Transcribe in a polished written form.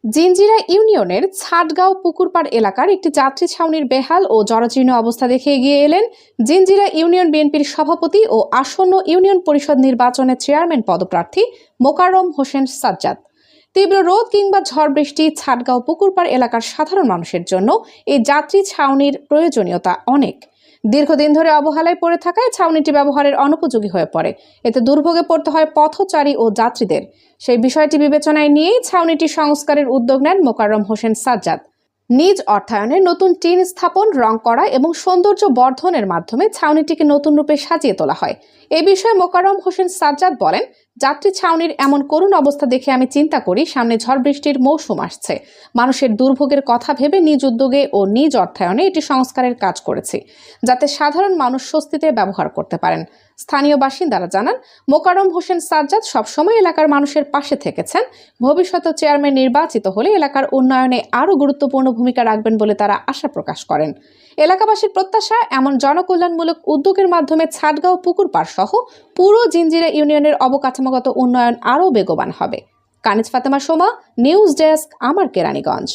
জিঞ্জিরা ইউনিয়নের ছাটগাঁও পুকুরপাড় এলাকার একটি যাত্রী ছাউনির বেহাল ও জরাজীর্ণ অবস্থা দেখে এগিয়ে এলেন জিঞ্জিরা ইউনিয়ন বিএনপির সভাপতি ও আসন্ন ইউনিয়ন পরিষদ নির্বাচনের চেয়ারম্যান পদপ্রার্থী মোকাররম হোসেন সাজ্জাদ। তীব্র রোদ কিংবা ঝড় বৃষ্টি ছাটগাঁও পুকুরপাড় এলাকার সাধারণ মানুষের জন্য এই যাত্রী ছাউনির প্রয়োজনীয়তা অনেক। দীর্ঘদিন ধরে অবহেলায় পড়ে থাকায় ছাউনিটি ব্যবহারের অনুপযোগী হয়ে পড়ে। এতে দুর্ভোগে পড়তে হয় পথচারী ও যাত্রীদের। সেই বিষয়টি বিবেচনায় নিয়েই ছাউনিটি সংস্কারের উদ্যোগ নেন মোকাররম হোসেন সাজ্জাদ। নিজ অর্থায়নে নতুন টিন স্থাপন, রং করা এবং সৌন্দর্য বর্ধনের মাধ্যমে ছাউনিটিকে নতুন রূপে সাজিয়ে তোলা হয়। এ বিষয়ে মোকাররম হোসেন সাজ্জাদ বলেন, যাত্রী ছাউনির এমন করুণ অবস্থা দেখে আমি চিন্তা করি, সামনে ঝড় বৃষ্টির মৌসুম আসছে। মানুষের দুর্ভোগের কথা ভেবে নিজ উদ্যোগে ও নিজ অর্থায়নে এটি সংস্কারের কাজ করেছি, যাতে সাধারণ মানুষ স্বস্তিতে ব্যবহার করতে পারেন। স্থানীয় বাসিন্দারা জানান, মোকাররম হোসেন সাজ্জাদ সবসময় এলাকার মানুষের পাশে থেকেছেন। ভবিষ্যতে চেয়ারম্যান নির্বাচিত হলে এলাকার উন্নয়নে আরও গুরুত্বপূর্ণ ভূমিকা রাখবেন বলে তারা আশা প্রকাশ করেন। এলাকাবাসীর প্রত্যাশা, এমন জনকল্যাণমূলক উদ্যোগের মাধ্যমে ছাটগাঁও পুকুরপাড় সহ পুরো জিঞ্জিরা ইউনিয়নের অবকাঠামোগত উন্নয়ন আরও বেগবান হবে। কানিজ ফাতেমা সোমা, নিউজ ডেস্ক, আমার কেরানীগঞ্জ।